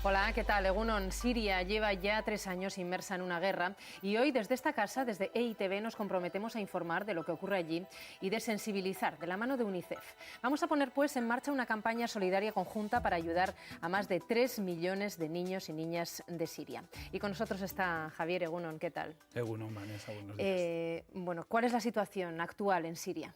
Hola, ¿qué tal? Egunon, Siria lleva ya 3 años inmersa en una guerra y hoy desde esta casa, desde EITV, nos comprometemos a informar de lo que ocurre allí y de sensibilizar de la mano de UNICEF. Vamos a poner pues en marcha una campaña solidaria conjunta para ayudar a más de 3 millones de niños y niñas de Siria. Y con nosotros está Javier. Egunon, ¿qué tal? Egunon, Vanessa, buenos días. Bueno, ¿cuál es la situación actual en Siria?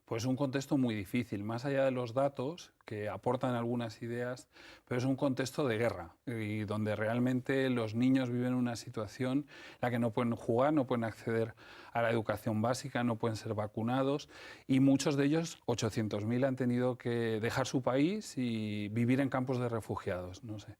Pues un contexto muy difícil, más allá de los datos que aportan algunas ideas, pero es un contexto de guerra y donde realmente los niños viven una situación en la que no pueden jugar, no pueden acceder a la educación básica, no pueden ser vacunados y muchos de ellos, 800.000, han tenido que dejar su país y vivir en campos de refugiados. No sé.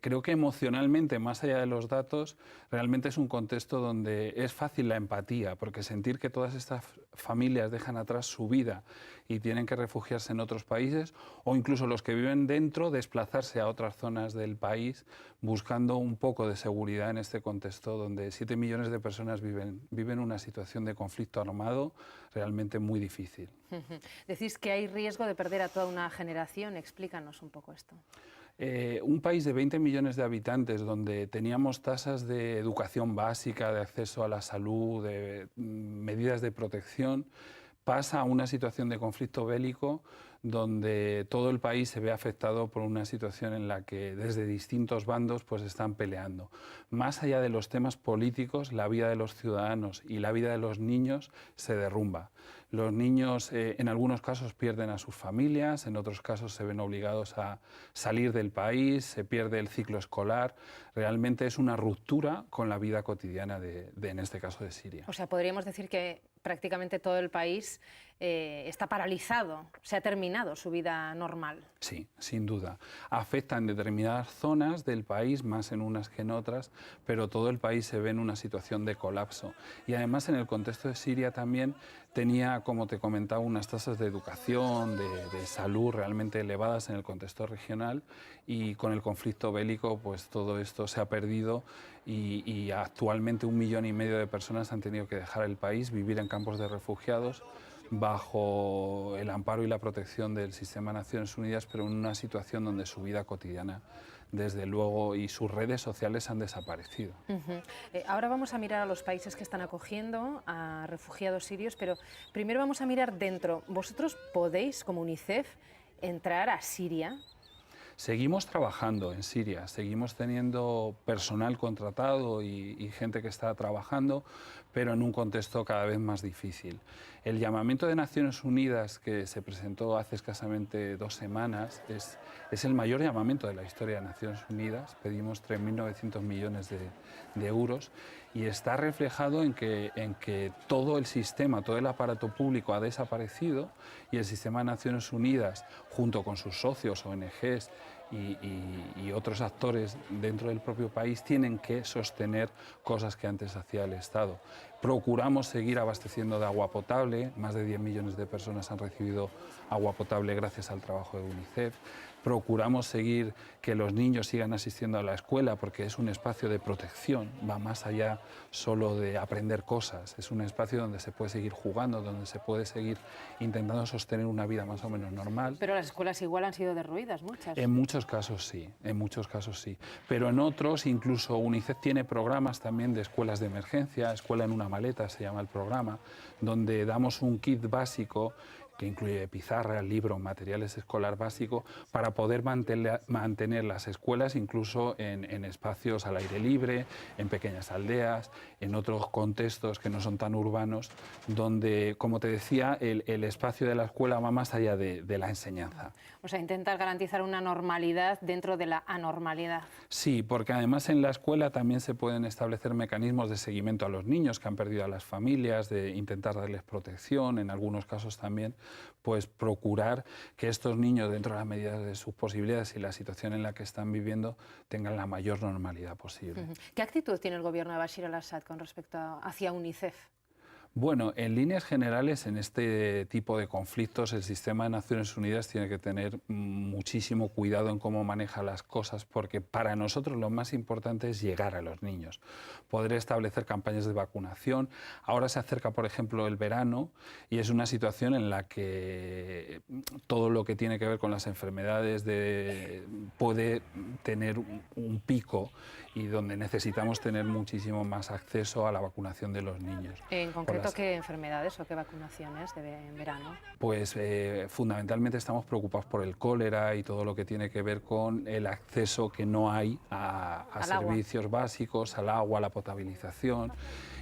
Creo que emocionalmente, más allá de los datos, realmente es un contexto donde es fácil la empatía, porque sentir que todas estas familias dejan atrás su vida y tienen que refugiarse en otros países, o incluso los que viven dentro, desplazarse a otras zonas del país buscando un poco de seguridad en este contexto donde 7 millones de personas viven una situación de conflicto armado realmente muy difícil. Decís que hay riesgo de perder a toda una generación. Explícanos un poco esto. Un país de 20 millones de habitantes donde teníamos tasas de educación básica, de acceso a la salud, de medidas de protección, pasa a una situación de conflicto bélico donde todo el país se ve afectado por una situación en la que desde distintos bandos pues están peleando. Más allá de los temas políticos, la vida de los ciudadanos y la vida de los niños se derrumba. Los niños en algunos casos pierden a sus familias, en otros casos se ven obligados a salir del país, se pierde el ciclo escolar. Realmente es una ruptura con la vida cotidiana en este caso de Siria. O sea, podríamos decir que prácticamente todo el país está paralizado, se ha terminado su vida normal. Sí, sin duda. Afecta en determinadas zonas del país, más en unas que en otras, pero todo el país se ve en una situación de colapso. Y además en el contexto de Siria también tenía, como te comentaba, unas tasas de educación, de salud realmente elevadas en el contexto regional, y con el conflicto bélico pues todo esto se ha perdido y actualmente 1,5 millones de personas han tenido que dejar el país, vivir en campos de refugiados bajo el amparo y la protección del sistema de Naciones Unidas, pero en una situación donde su vida cotidiana, desde luego, y sus redes sociales han desaparecido. Ahora vamos a mirar a los países que están acogiendo a refugiados sirios, pero primero vamos a mirar dentro. ¿Vosotros podéis, como UNICEF, entrar a Siria? Seguimos trabajando en Siria, seguimos teniendo personal contratado y gente que está trabajando, pero en un contexto cada vez más difícil. El llamamiento de Naciones Unidas que se presentó hace escasamente 2 semanas es el mayor llamamiento de la historia de Naciones Unidas. Pedimos 3.900 millones de euros y está reflejado en que todo el sistema, todo el aparato público ha desaparecido y el sistema de Naciones Unidas, junto con sus socios, ONGs, y otros actores dentro del propio país tienen que sostener cosas que antes hacía el Estado. Procuramos seguir abasteciendo de agua potable, más de 10 millones de personas han recibido agua potable gracias al trabajo de UNICEF. Procuramos seguir que los niños sigan asistiendo a la escuela porque es un espacio de protección, va más allá solo de aprender cosas, es un espacio donde se puede seguir jugando, donde se puede seguir intentando sostener una vida más o menos normal. Pero las escuelas igual han sido derruidas, muchas. En muchos casos sí, pero en otros incluso UNICEF tiene programas también de escuelas de emergencia, Escuela en una maleta se llama el programa, donde damos un kit básico que incluye pizarra, libro, materiales escolar básico, para poder mantener las escuelas incluso en espacios al aire libre, en pequeñas aldeas, en otros contextos que no son tan urbanos, donde, como te decía, el espacio de la escuela va más allá de la enseñanza. O sea, intentar garantizar una normalidad dentro de la anormalidad. Sí, porque además en la escuela también se pueden establecer mecanismos de seguimiento a los niños que han perdido a las familias, de intentar darles protección, en algunos casos también pues procurar que estos niños, dentro de las medidas de sus posibilidades y la situación en la que están viviendo, tengan la mayor normalidad posible. ¿Qué actitud tiene el gobierno de Bashar al-Assad con respecto hacia UNICEF? Bueno, en líneas generales, en este tipo de conflictos, el sistema de Naciones Unidas tiene que tener muchísimo cuidado en cómo maneja las cosas, porque para nosotros lo más importante es llegar a los niños, poder establecer campañas de vacunación. Ahora se acerca, por ejemplo, el verano y es una situación en la que todo lo que tiene que ver con las enfermedades puede tener un pico y donde necesitamos tener muchísimo más acceso a la vacunación de los niños. En concreto, ¿qué enfermedades o qué vacunaciones en verano? Pues fundamentalmente estamos preocupados por el cólera y todo lo que tiene que ver con el acceso que no hay a servicios básicos, al agua, a la potabilización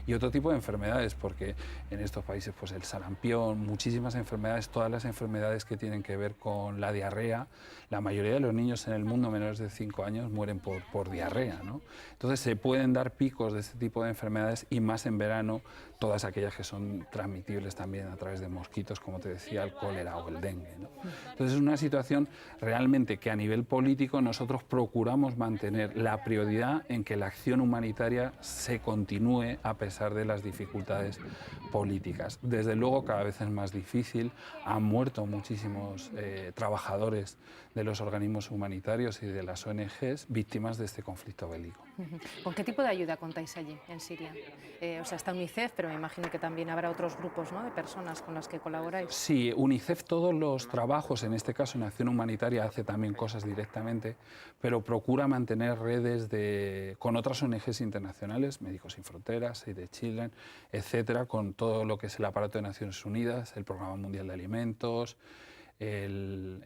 y otro tipo de enfermedades, porque en estos países pues el sarampión, muchísimas enfermedades, todas las enfermedades que tienen que ver con la diarrea, la mayoría de los niños en el mundo menores de 5 años mueren por diarrea, ¿no? Entonces se pueden dar picos de este tipo de enfermedades y más en verano, todas aquellas que son transmitibles también a través de mosquitos, como te decía, el cólera o el dengue, ¿no? Entonces es una situación realmente que a nivel político nosotros procuramos mantener la prioridad en que la acción humanitaria se continúe a pesar de las dificultades políticas. Desde luego cada vez es más difícil, han muerto muchísimos trabajadores de los organismos humanitarios y de las ONGs víctimas de este conflicto bélico. ¿Con qué tipo de ayuda contáis allí, en Siria? O sea, está UNICEF, pero me imagino que también habrá otros grupos, ¿no?, de personas con las que colaboráis. Sí, UNICEF todos los trabajos, en este caso en acción humanitaria, hace también cosas directamente, pero procura mantener redes con otras ONGs internacionales, Médicos Sin Fronteras, Save the Children, etcétera, con todo lo que es el aparato de Naciones Unidas, el Programa Mundial de Alimentos, el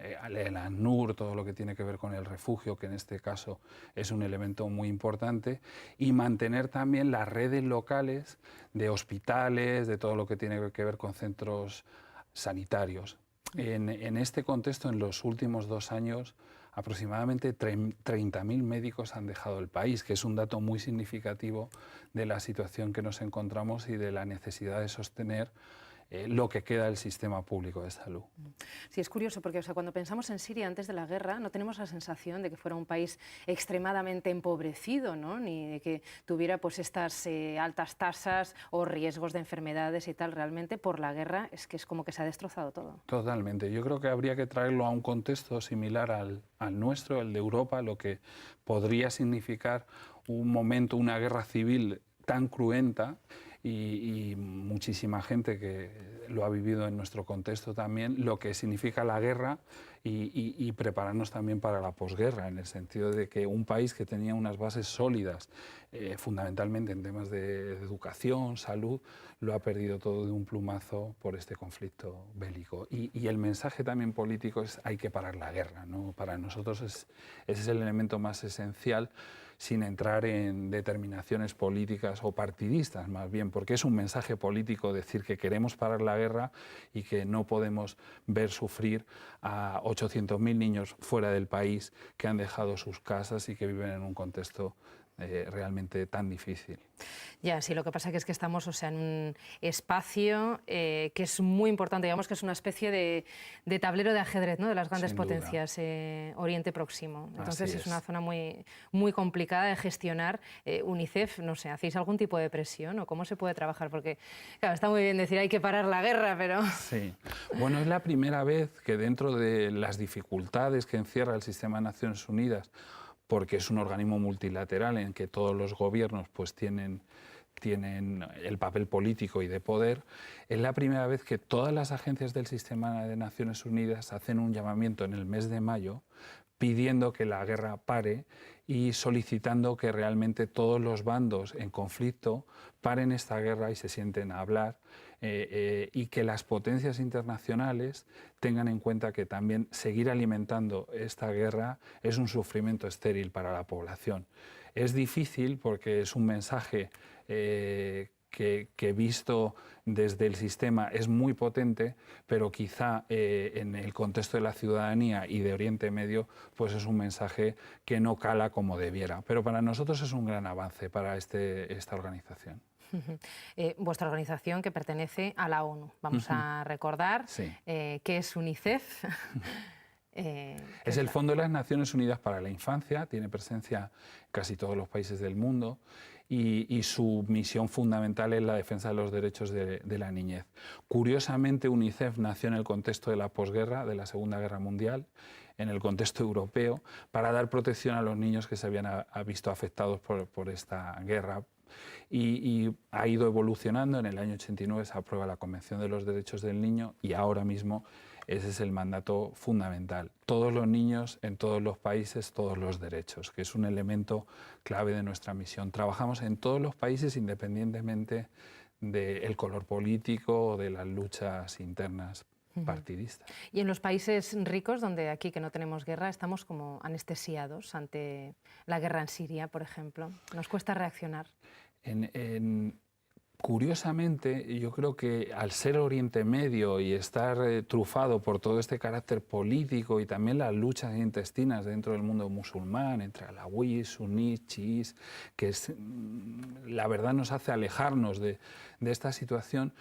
ACNUR, todo lo que tiene que ver con el refugio, que en este caso es un elemento muy importante, y mantener también las redes locales de hospitales, de todo lo que tiene que ver con centros sanitarios. En este contexto, en los últimos 2 años, aproximadamente 30.000 médicos han dejado el país, que es un dato muy significativo de la situación que nos encontramos y de la necesidad de sostener lo que queda del sistema público de salud. Sí, es curioso porque, o sea, cuando pensamos en Siria antes de la guerra no tenemos la sensación de que fuera un país extremadamente empobrecido, ¿no?, ni de que tuviera pues estas altas tasas o riesgos de enfermedades y tal. Realmente por la guerra es que es como que se ha destrozado todo. Totalmente. Yo creo que habría que traerlo a un contexto similar al nuestro, el de Europa, lo que podría significar un momento, una guerra civil tan cruenta, y muchísima gente que lo ha vivido en nuestro contexto también, lo que significa la guerra y prepararnos también para la posguerra, en el sentido de que un país que tenía unas bases sólidas, fundamentalmente en temas de educación, salud, lo ha perdido todo de un plumazo por este conflicto bélico. Y el mensaje también político es: hay que parar la guerra, ¿no? Para nosotros ese es el elemento más esencial, sin entrar en determinaciones políticas o partidistas, más bien, porque es un mensaje político decir que queremos parar la guerra y que no podemos ver sufrir a 800.000 niños fuera del país que han dejado sus casas y que viven en un contexto realmente tan difícil. Ya, sí, lo que pasa es que estamos, o sea, en un espacio que es muy importante, digamos que es una especie de tablero de ajedrez, ¿no?, de las grandes potencias, Oriente Próximo. Entonces es una zona muy, muy complicada de gestionar. UNICEF, no sé, ¿hacéis algún tipo de presión o cómo se puede trabajar? Porque, claro, está muy bien decir hay que parar la guerra, pero... Sí, bueno, es la primera vez que dentro de las dificultades que encierra el sistema de Naciones Unidas, porque es un organismo multilateral en que todos los gobiernos pues tienen el papel político y de poder, es la primera vez que todas las agencias del sistema de Naciones Unidas hacen un llamamiento en el mes de mayo pidiendo que la guerra pare y solicitando que realmente todos los bandos en conflicto paren esta guerra y se sienten a hablar, y que las potencias internacionales tengan en cuenta que también seguir alimentando esta guerra es un sufrimiento estéril para la población. Es difícil porque es un mensaje que visto desde el sistema es muy potente, pero quizá en el contexto de la ciudadanía y de Oriente Medio pues es un mensaje que no cala como debiera. Pero para nosotros es un gran avance para esta organización. Vuestra organización, que pertenece a la ONU. Vamos a recordar qué es UNICEF. Es el Fondo de las Naciones Unidas para la Infancia, tiene presencia en casi todos los países del mundo y su misión fundamental es la defensa de los derechos de la niñez. Curiosamente, UNICEF nació en el contexto de la posguerra, de la Segunda Guerra Mundial, en el contexto europeo, para dar protección a los niños que se habían visto afectados por esta guerra. Y ha ido evolucionando. En el año 89 se aprueba la Convención de los Derechos del Niño y ahora mismo ese es el mandato fundamental. Todos los niños, en todos los países, todos los derechos, que es un elemento clave de nuestra misión. Trabajamos en todos los países independientemente del color político o de las luchas internas partidistas. Y en los países ricos, donde aquí que no tenemos guerra, estamos como anestesiados ante la guerra en Siria, por ejemplo. ¿Nos cuesta reaccionar? Curiosamente, yo creo que al ser Oriente Medio y estar trufado por todo este carácter político y también las luchas intestinas dentro del mundo musulmán, entre alawíes, suníes, chiíes, que la verdad nos hace alejarnos de esta situación,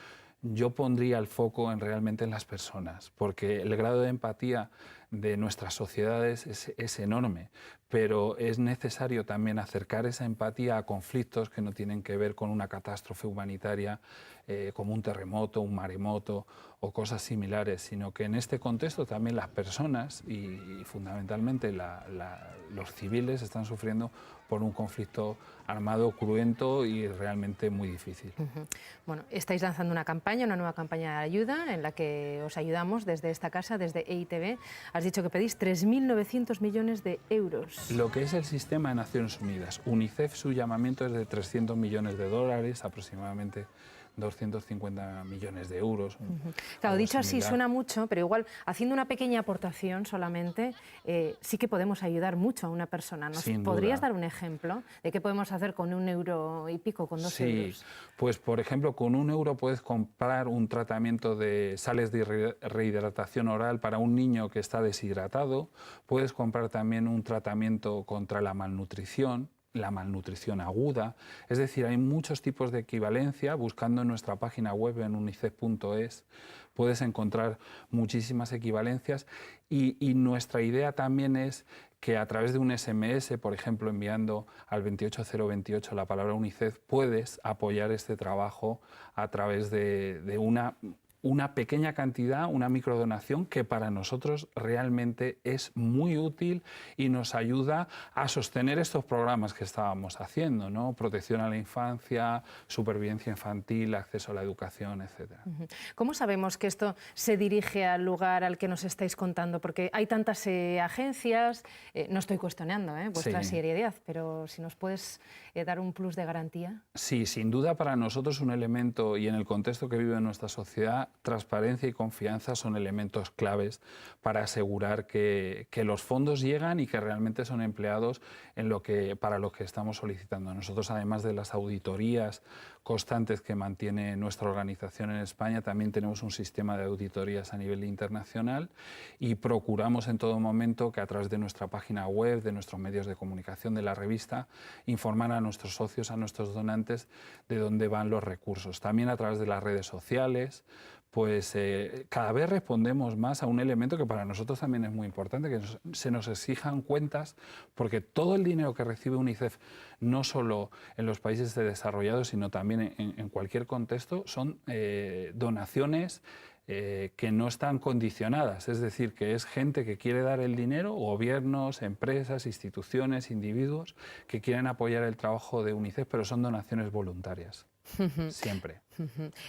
yo pondría el foco realmente en las personas, porque el grado de empatía de nuestras sociedades es enorme, pero es necesario también acercar esa empatía a conflictos que no tienen que ver con una catástrofe humanitaria como un terremoto, un maremoto o cosas similares, sino que en este contexto también las personas y fundamentalmente los civiles están sufriendo por un conflicto armado, cruento y realmente muy difícil. Bueno, estáis lanzando una campaña, una nueva campaña de ayuda en la que os ayudamos desde esta casa, desde EITV. Has dicho que pedís 3.900 millones de euros. Lo que es el sistema de Naciones Unidas. UNICEF, su llamamiento es de 300 millones de dólares, aproximadamente 250 millones de euros. Claro, dicho así suena mucho, pero igual haciendo una pequeña aportación solamente, sí que podemos ayudar mucho a una persona. ¿Nos podrías dar un ejemplo de qué podemos hacer con 1 euro y pico, con 2 euros? Sí, pues por ejemplo, con 1 euro puedes comprar un tratamiento de sales de rehidratación oral para un niño que está deshidratado, puedes comprar también un tratamiento contra la malnutrición aguda, es decir, hay muchos tipos de equivalencia. Buscando en nuestra página web en unicef.es puedes encontrar muchísimas equivalencias y nuestra idea también es que a través de un SMS, por ejemplo, enviando al 28028 la palabra UNICEF, puedes apoyar este trabajo a través de una pequeña cantidad, una microdonación que para nosotros realmente es muy útil y nos ayuda a sostener estos programas que estábamos haciendo, ¿no? Protección a la infancia, supervivencia infantil, acceso a la educación, etc. ¿Cómo sabemos que esto se dirige al lugar al que nos estáis contando? Porque hay tantas agencias, no estoy cuestionando vuestra seriedad, pero si nos puedes dar un plus de garantía. Sí, sin duda para nosotros un elemento, y en el contexto que vive nuestra sociedad, transparencia y confianza son elementos claves para asegurar que los fondos llegan y que realmente son empleados para lo que estamos solicitando. Nosotros, además de las auditorías constantes que mantiene nuestra organización en España, también tenemos un sistema de auditorías a nivel internacional y procuramos en todo momento que a través de nuestra página web, de nuestros medios de comunicación, de la revista, informar a nuestros socios, a nuestros donantes de dónde van los recursos. También a través de las redes sociales, pues cada vez respondemos más a un elemento que para nosotros también es muy importante, que se nos exijan cuentas, porque todo el dinero que recibe UNICEF, no solo en los países desarrollados, sino también en cualquier contexto, son donaciones que no están condicionadas, es decir, que es gente que quiere dar el dinero, gobiernos, empresas, instituciones, individuos, que quieren apoyar el trabajo de UNICEF, pero son donaciones voluntarias. Siempre.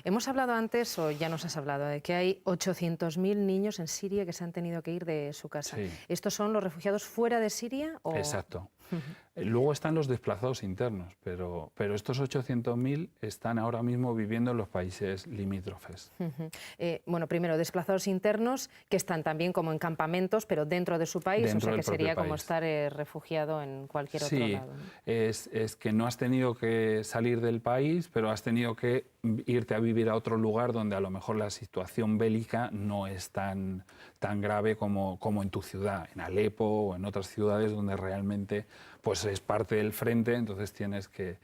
Hemos hablado antes, o ya nos has hablado, de que hay 800.000 niños en Siria que se han tenido que ir de su casa. Sí. ¿Estos son los refugiados fuera de Siria? ¿O? Exacto. Luego están los desplazados internos, pero estos 800.000 están ahora mismo viviendo en los países limítrofes. Bueno, primero, desplazados internos que están también como en campamentos, pero dentro de su país, o sea que sería como estar refugiado en cualquier otro lado, ¿no? Es que no has tenido que salir del país, pero has tenido que irte a vivir a otro lugar donde a lo mejor la situación bélica no es tan grave como en tu ciudad, en Alepo o en otras ciudades donde realmente pues es parte del frente. Entonces tienes que...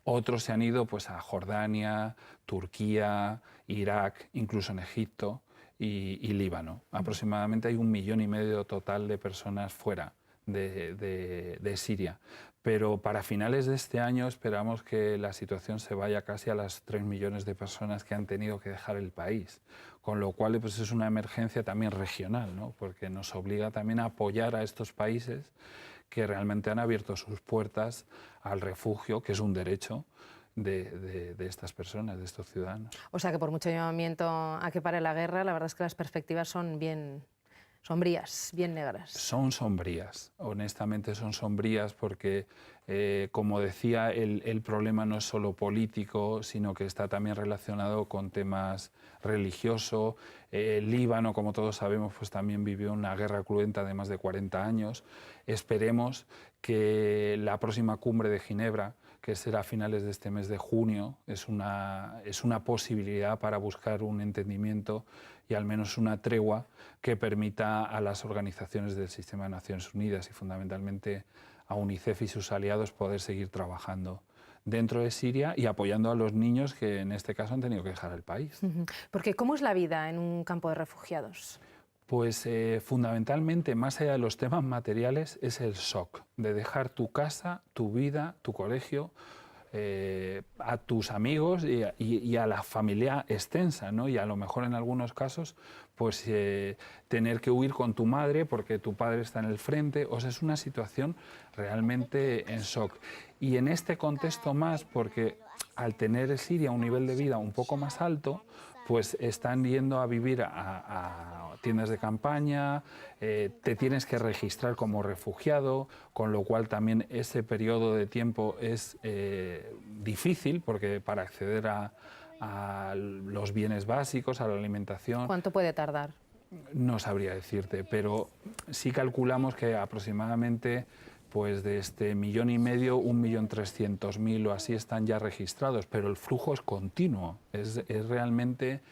Otros se han ido pues a Jordania, Turquía, Irak, incluso en Egipto y Líbano. Aproximadamente hay 1,5 millones total de personas fuera de Siria. pero para finales de este año esperamos que la situación se vaya casi a las 3 millones de personas que han tenido que dejar el país, con lo cual pues, es una emergencia también regional, ¿no? Porque nos obliga también a apoyar a estos países que realmente han abierto sus puertas al refugio, que es un derecho de estas personas, de estos ciudadanos. O sea que por mucho llamamiento a que pare la guerra, la verdad es que las perspectivas son bien sombrías, bien negras. Son sombrías, honestamente son sombrías porque, como decía, el problema no es solo político, sino que está también relacionado con temas religiosos. El Líbano, como todos sabemos, pues también vivió una guerra cruenta de más de 40 años. Esperemos que la próxima cumbre de Ginebra, que será a finales de este mes de junio, es una posibilidad para buscar un entendimiento y al menos una tregua que permita a las organizaciones del sistema de Naciones Unidas y fundamentalmente a UNICEF y sus aliados poder seguir trabajando dentro de Siria y apoyando a los niños que en este caso han tenido que dejar el país. Porque ¿cómo es la vida en un campo de refugiados? Pues fundamentalmente, más allá de los temas materiales, es el shock de dejar tu casa, tu vida, tu colegio, a tus amigos y a la familia extensa, ¿no? Y a lo mejor en algunos casos pues tener que huir con tu madre porque tu padre está en el frente. O sea, es una situación realmente en shock. Y en este contexto más, porque al tener Siria un nivel de vida un poco más alto, pues están yendo a vivir a tiendas de campaña, te tienes que registrar como refugiado, con lo cual también ese periodo de tiempo es difícil, porque para acceder a los bienes básicos, a la alimentación... ¿Cuánto puede tardar? No sabría decirte, pero sí calculamos que aproximadamente pues de este 1,5 millones, 1.300.000 o así están ya registrados, pero el flujo es continuo, es realmente...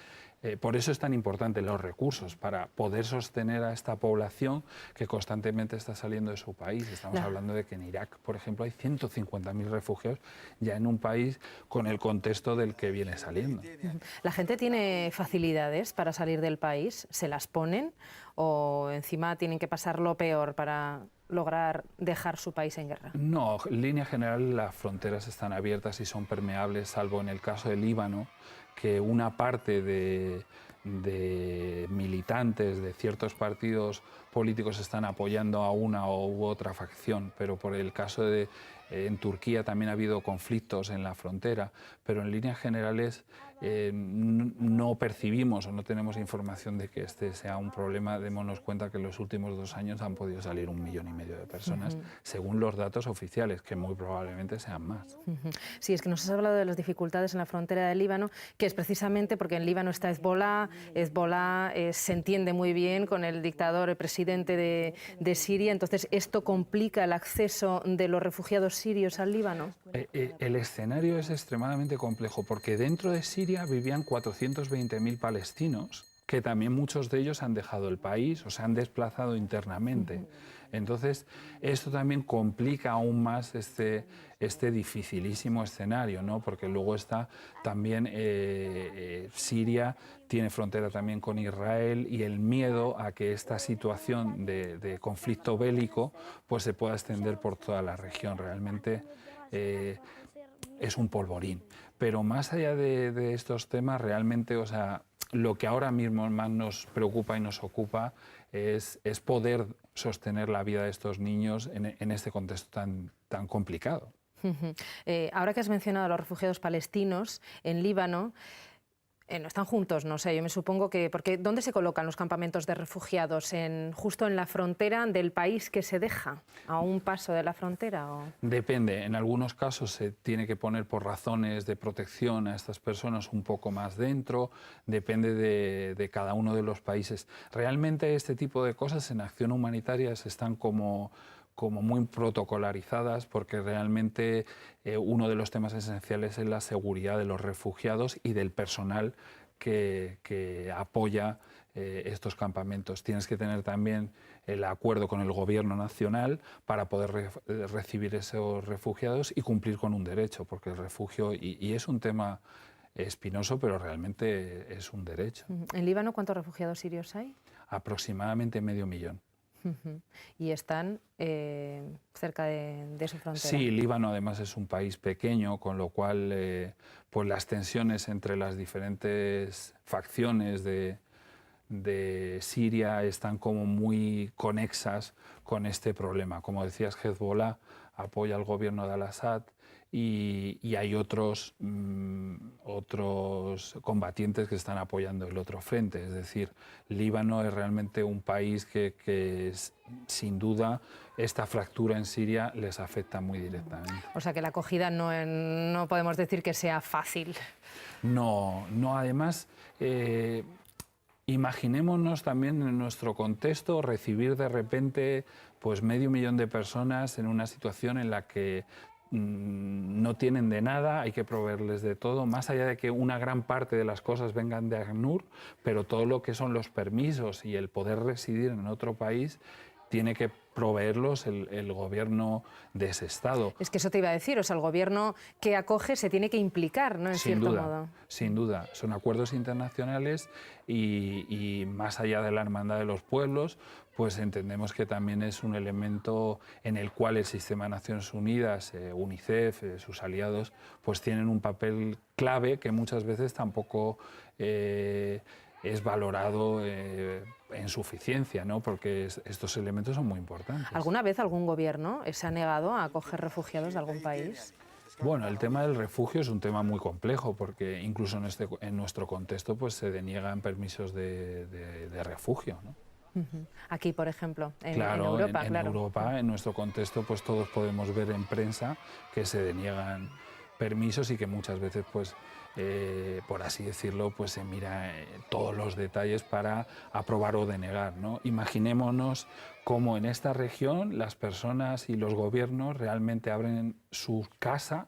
por eso es tan importante los recursos, para poder sostener a esta población que constantemente está saliendo de su país. Estamos hablando de que en Irak, por ejemplo, hay 150.000 refugiados ya en un país con el contexto del que viene saliendo. ¿La gente tiene facilidades para salir del país? ¿Se las ponen o encima tienen que pasar lo peor para lograr dejar su país en guerra? No, en línea general las fronteras están abiertas y son permeables, salvo en el caso del Líbano, que una parte de militantes de ciertos partidos políticos están apoyando a una u otra facción, pero por el caso de en Turquía también ha habido conflictos en la frontera, pero en líneas generales no percibimos o no tenemos información de que este sea un problema. Démonos cuenta que en los últimos 2 años han podido salir 1,5 millones de personas, según los datos oficiales, que muy probablemente sean más. Sí, es que nos has hablado de las dificultades en la frontera del Líbano, que es precisamente porque en Líbano está Hezbollah se entiende muy bien con el dictador, el presidente de Siria, entonces esto complica el acceso de los refugiados sirios al Líbano. El escenario es extremadamente complejo porque dentro de Siria vivían 420.000 palestinos, que también muchos de ellos han dejado el país o se han desplazado internamente. Entonces, esto también complica aún más este dificilísimo escenario, ¿no? Porque luego está también Siria, tiene frontera también con Israel, y el miedo a que esta situación de conflicto bélico pues se pueda extender por toda la región. Realmente es un polvorín. Pero más allá de estos temas, realmente, o sea, lo que ahora mismo más nos preocupa y nos ocupa es poder sostener la vida de estos niños en este contexto tan complicado. Ahora que has mencionado a los refugiados palestinos en Líbano, no están juntos, no sé, yo me supongo que... Porque ¿dónde se colocan los campamentos de refugiados? ¿Justo en la frontera del país que se deja? ¿A un paso de la frontera? ¿O? Depende, en algunos casos se tiene que poner por razones de protección a estas personas un poco más dentro, depende de cada uno de los países. Realmente este tipo de cosas en acción humanitaria están como muy protocolarizadas, porque realmente uno de los temas esenciales es la seguridad de los refugiados y del personal que apoya estos campamentos. Tienes que tener también el acuerdo con el gobierno nacional para poder recibir esos refugiados y cumplir con un derecho, porque el refugio, y es un tema espinoso, pero realmente es un derecho. ¿En Líbano cuántos refugiados sirios hay? Aproximadamente 500.000. Y están cerca de su frontera. Sí, Líbano además es un país pequeño, con lo cual pues las tensiones entre las diferentes facciones de Siria están como muy conexas con este problema. Como decías, Hezbollah apoya al gobierno de al-Assad y hay otros combatientes que están apoyando el otro frente. Es decir, Líbano es realmente un país que sin duda esta fractura en Siria les afecta muy directamente. O sea que la acogida no podemos decir que sea fácil. No, además... imaginémonos también en nuestro contexto recibir de repente pues 500.000 de personas en una situación en la que no tienen de nada, hay que proveerles de todo, más allá de que una gran parte de las cosas vengan de ACNUR, pero todo lo que son los permisos y el poder residir en otro país tiene que proveerlos el gobierno de ese Estado. Es que eso te iba a decir, o sea, el gobierno que acoge se tiene que implicar, ¿no? En cierto modo. Sin duda, son acuerdos internacionales y más allá de la hermandad de los pueblos, pues entendemos que también es un elemento en el cual el sistema de Naciones Unidas, UNICEF, sus aliados, pues tienen un papel clave que muchas veces tampoco es valorado en suficiencia, ¿no? Porque estos elementos son muy importantes. ¿Alguna vez algún gobierno se ha negado a acoger refugiados de algún país? Bueno, el tema del refugio es un tema muy complejo porque incluso en nuestro contexto pues, se deniegan permisos de refugio, ¿no? Aquí, por ejemplo, en Europa. claro. En Europa, en nuestro contexto, pues todos podemos ver en prensa que se deniegan permisos y que muchas veces, pues, por así decirlo, pues se mira todos los detalles para aprobar o denegar, ¿no? Imaginémonos cómo en esta región las personas y los gobiernos realmente abren su casa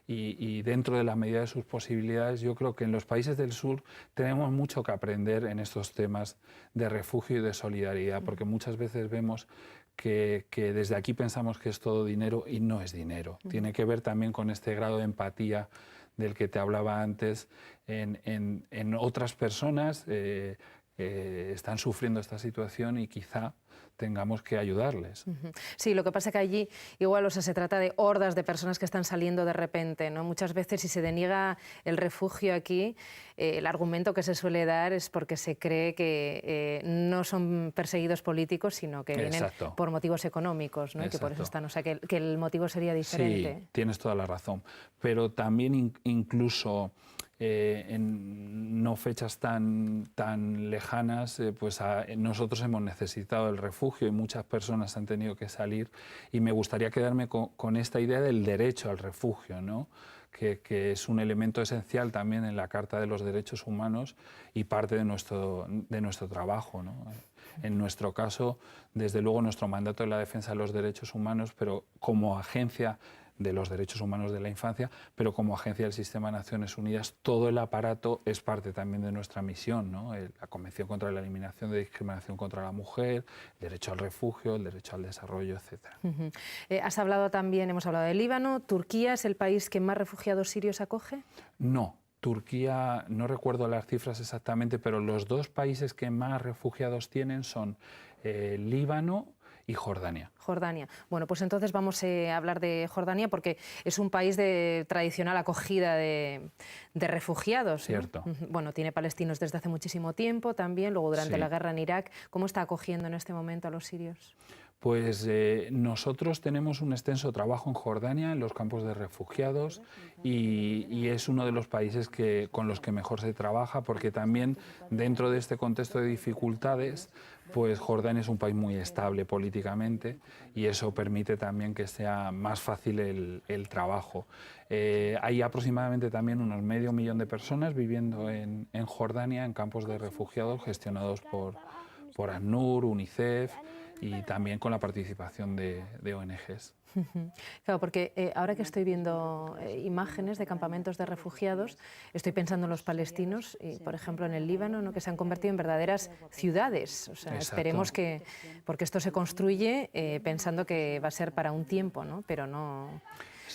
y dentro de la medida de sus posibilidades, yo creo que en los países del sur tenemos mucho que aprender en estos temas de refugio y de solidaridad, porque muchas veces vemos que desde aquí pensamos que es todo dinero y no es dinero. Tiene que ver también con este grado de empatía del que te hablaba antes en otras personas que están sufriendo esta situación y quizá tengamos que ayudarles. Sí, lo que pasa es que allí igual, o sea, se trata de hordas de personas que están saliendo de repente, ¿no? Muchas veces si se deniega el refugio aquí, el argumento que se suele dar es porque se cree que no son perseguidos políticos, sino que vienen por motivos económicos, ¿no? Y que por eso están, o sea, que el motivo sería diferente. Sí, tienes toda la razón, pero también incluso en no fechas tan lejanas, pues nosotros hemos necesitado el refugio y muchas personas han tenido que salir y me gustaría quedarme con esta idea del derecho al refugio, ¿no? Que es un elemento esencial también en la Carta de los Derechos Humanos y parte de nuestro trabajo, ¿no? En nuestro caso, desde luego, nuestro mandato es la defensa de los derechos humanos, pero como agencia de los derechos humanos de la infancia, pero como agencia del Sistema de Naciones Unidas, todo el aparato es parte también de nuestra misión, ¿no? La Convención contra la Eliminación de Discriminación contra la Mujer, el derecho al refugio, el derecho al desarrollo, etc. Hemos hablado de Líbano. ¿Turquía es el país que más refugiados sirios acoge? No. Turquía, no recuerdo las cifras exactamente, pero los dos países que más refugiados tienen son Líbano y Jordania. Jordania. Bueno, pues entonces vamos a hablar de Jordania porque es un país de tradicional acogida de refugiados, ¿no? Cierto. Bueno, tiene palestinos desde hace muchísimo tiempo también, luego durante la guerra en Irak. ¿Cómo está acogiendo en este momento a los sirios? Pues nosotros tenemos un extenso trabajo en Jordania, en los campos de refugiados, y es uno de los países con los que mejor se trabaja, porque también dentro de este contexto de dificultades, pues Jordania es un país muy estable políticamente y eso permite también que sea más fácil el trabajo. Hay aproximadamente también unos 500.000 de personas viviendo en Jordania, en campos de refugiados gestionados por ACNUR, UNICEF, y también con la participación de ONGs. Claro, porque ahora que estoy viendo imágenes de campamentos de refugiados, estoy pensando en los palestinos, y, por ejemplo, en el Líbano, ¿no? Que se han convertido en verdaderas ciudades. O sea, esperemos que... Porque esto se construye pensando que va a ser para un tiempo, ¿no? Pero no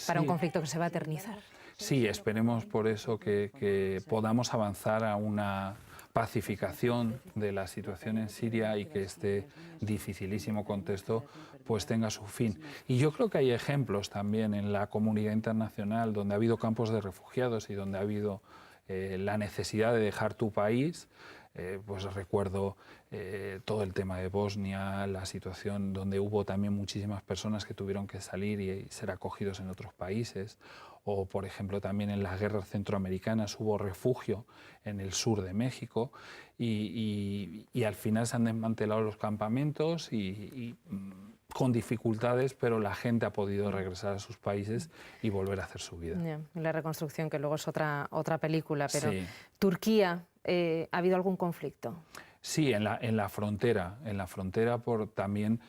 para un conflicto que se va a eternizar. Sí, esperemos por eso que podamos avanzar a una pacificación de la situación en Siria y que este dificilísimo contexto pues tenga su fin. Y yo creo que hay ejemplos también en la comunidad internacional donde ha habido campos de refugiados y donde ha habido la necesidad de dejar tu país. Pues recuerdo todo el tema de Bosnia, la situación donde hubo también muchísimas personas que tuvieron que salir y ser acogidos en otros países, o por ejemplo también en las guerras centroamericanas hubo refugio en el sur de México y al final se han desmantelado los campamentos con dificultades, pero la gente ha podido regresar a sus países y volver a hacer su vida. La reconstrucción, que luego es otra película, pero sí. Turquía, ¿ha habido algún conflicto? Sí, en la frontera también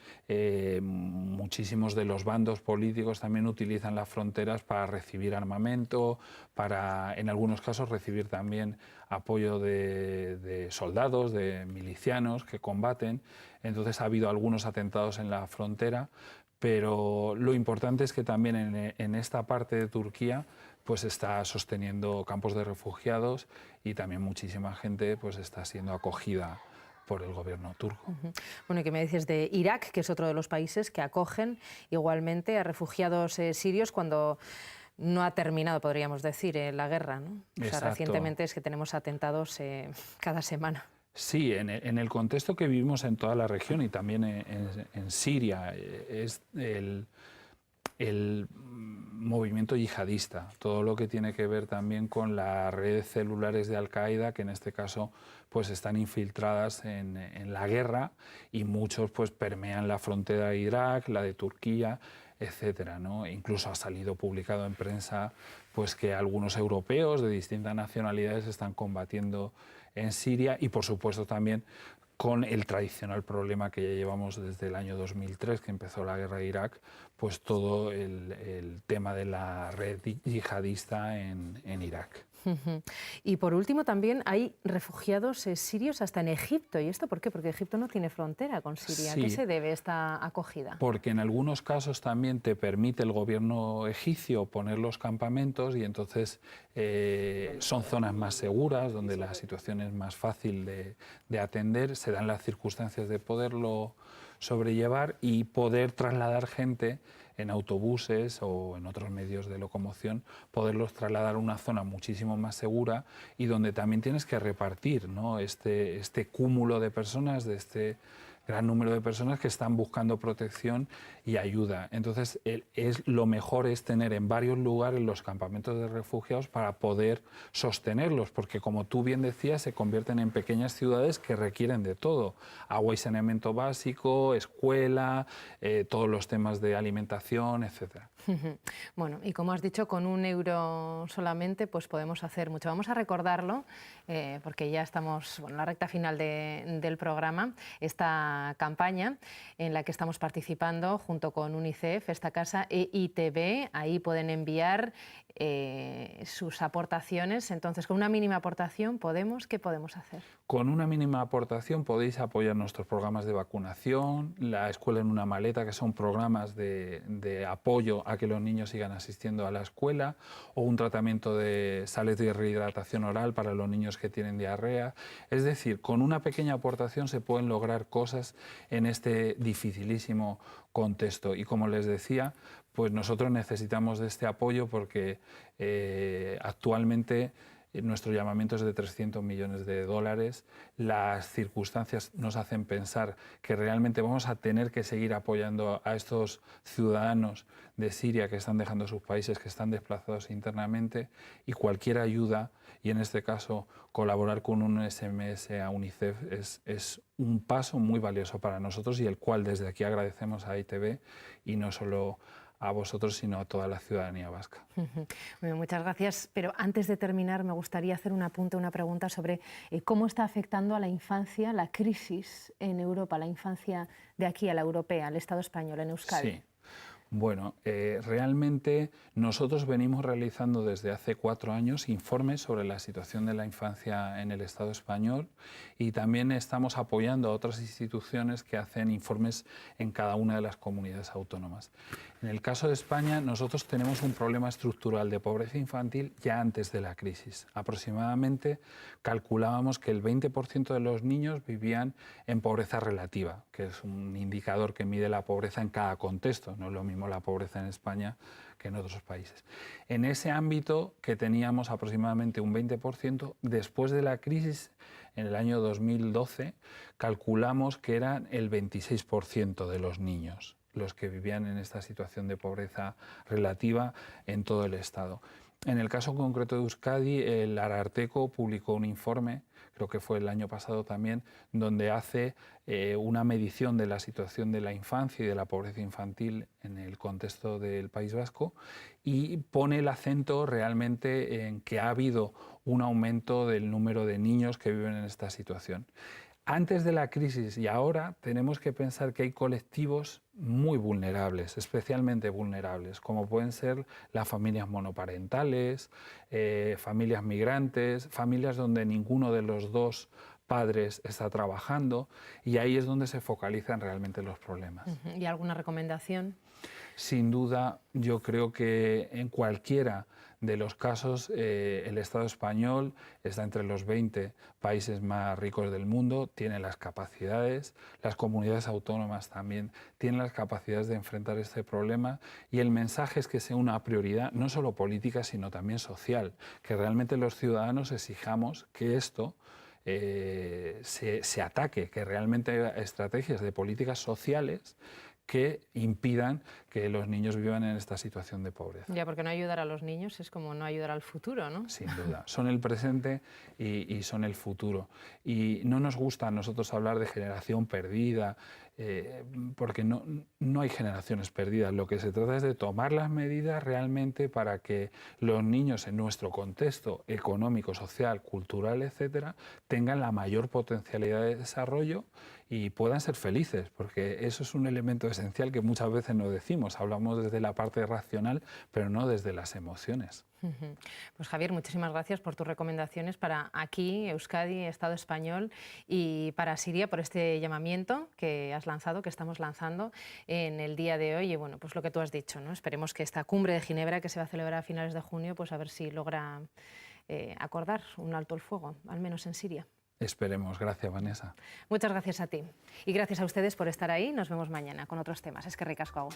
muchísimos de los bandos políticos también utilizan las fronteras para recibir armamento, para en algunos casos recibir también apoyo de soldados, de milicianos que combaten. Entonces ha habido algunos atentados en la frontera, pero lo importante es que también en esta parte de Turquía pues está sosteniendo campos de refugiados y también muchísima gente pues está siendo acogida por el gobierno turco. Bueno, ¿y qué me dices de Irak, que es otro de los países que acogen igualmente a refugiados sirios cuando no ha terminado, podríamos decir, la guerra, ¿no? O sea, recientemente es que tenemos atentados cada semana. Sí, en el contexto que vivimos en toda la región y también en Siria, es el movimiento yihadista, todo lo que tiene que ver también con las redes celulares de Al-Qaeda, que en este caso pues están infiltradas en la guerra y muchos pues permean la frontera de Irak, la de Turquía, etcétera, ¿no? Incluso ha salido publicado en prensa pues que algunos europeos de distintas nacionalidades están combatiendo en Siria y por supuesto también con el tradicional problema que ya llevamos desde el año 2003, que empezó la guerra de Irak, pues todo el tema de la red yihadista en Irak. Y por último también hay refugiados sirios hasta en Egipto. ¿Y esto por qué? Porque Egipto no tiene frontera con Siria. ¿A qué se debe esta acogida? Porque en algunos casos también te permite el gobierno egipcio poner los campamentos y entonces son zonas más seguras, donde la situación es más fácil de atender, se dan las circunstancias de poderlo sobrellevar y poder trasladar gente en autobuses o en otros medios de locomoción, poderlos trasladar a una zona muchísimo más segura y donde también tienes que repartir, ¿no? este cúmulo de personas, de este gran número de personas que están buscando protección y ayuda. Entonces, lo mejor es tener en varios lugares los campamentos de refugiados para poder sostenerlos, porque como tú bien decías, se convierten en pequeñas ciudades que requieren de todo: agua y saneamiento básico, escuela, todos los temas de alimentación, etcétera. Bueno, y como has dicho, con €1 solamente pues podemos hacer mucho. Vamos a recordarlo, porque ya estamos en la recta final del programa, esta campaña en la que estamos participando junto con UNICEF, esta casa EITB. Ahí pueden enviar sus aportaciones. Entonces, con una mínima aportación, ¿qué podemos hacer? Con una mínima aportación podéis apoyar nuestros programas de vacunación, la escuela en una maleta, que son programas de apoyo a que los niños sigan asistiendo a la escuela, o un tratamiento de sales de rehidratación oral para los niños que tienen diarrea. Es decir, con una pequeña aportación se pueden lograr cosas en este dificilísimo contexto. Y como les decía, pues nosotros necesitamos de este apoyo porque actualmente nuestro llamamiento es de $300 millones. Las circunstancias nos hacen pensar que realmente vamos a tener que seguir apoyando a estos ciudadanos de Siria que están dejando sus países, que están desplazados internamente, y cualquier ayuda, y en este caso colaborar con un SMS a UNICEF, es un paso muy valioso para nosotros y el cual desde aquí agradecemos a EITB y no solo a vosotros, sino a toda la ciudadanía vasca. Bueno, muchas gracias, pero antes de terminar me gustaría hacer un apunte, una pregunta sobre cómo está afectando a la infancia la crisis en Europa, la infancia de aquí, a la europea, al Estado español, en Euskadi. Sí. Bueno, realmente nosotros venimos realizando desde hace 4 años informes sobre la situación de la infancia en el Estado español y también estamos apoyando a otras instituciones que hacen informes en cada una de las comunidades autónomas. En el caso de España, nosotros tenemos un problema estructural de pobreza infantil ya antes de la crisis. Aproximadamente calculábamos que el 20% de los niños vivían en pobreza relativa, que es un indicador que mide la pobreza en cada contexto, no es lo mismo la pobreza en España que en otros países. En ese ámbito que teníamos aproximadamente un 20%, después de la crisis, en el año 2012, calculamos que eran el 26% de los niños los que vivían en esta situación de pobreza relativa en todo el Estado. En el caso concreto de Euskadi, el Ararteko publicó un informe, creo que fue el año pasado también, donde hace una medición de la situación de la infancia y de la pobreza infantil en el contexto del País Vasco y pone el acento realmente en que ha habido un aumento del número de niños que viven en esta situación. Antes de la crisis y ahora tenemos que pensar que hay colectivos muy vulnerables, especialmente vulnerables, como pueden ser las familias monoparentales, familias migrantes, familias donde ninguno de los dos padres está trabajando, y ahí es donde se focalizan realmente los problemas. ¿Y alguna recomendación? Sin duda, yo creo que en cualquiera de los casos el Estado español está entre los 20 países más ricos del mundo, tiene las capacidades, las comunidades autónomas también tienen las capacidades de enfrentar este problema, y el mensaje es que sea una prioridad no solo política sino también social, que realmente los ciudadanos exijamos que esto se ataque, que realmente haya estrategias de políticas sociales que impidan que los niños vivan en esta situación de pobreza. Ya, porque no ayudar a los niños es como no ayudar al futuro, ¿no? Sin duda. Son el presente y son el futuro. Y no nos gusta a nosotros hablar de generación perdida, porque no hay generaciones perdidas. Lo que se trata es de tomar las medidas realmente para que los niños en nuestro contexto económico, social, cultural, etcétera, tengan la mayor potencialidad de desarrollo y puedan ser felices, porque eso es un elemento esencial que muchas veces no decimos. Hablamos desde la parte racional, pero no desde las emociones. Pues Javier, muchísimas gracias por tus recomendaciones para aquí, Euskadi, Estado español, y para Siria por este llamamiento que has lanzado, que estamos lanzando en el día de hoy. Y bueno, pues lo que tú has dicho, ¿no? Esperemos que esta cumbre de Ginebra, que se va a celebrar a finales de junio, pues a ver si logra acordar un alto el fuego, al menos en Siria. Esperemos. Gracias, Vanessa. Muchas gracias a ti. Y gracias a ustedes por estar ahí. Nos vemos mañana con otros temas. Es que ricasco, agur.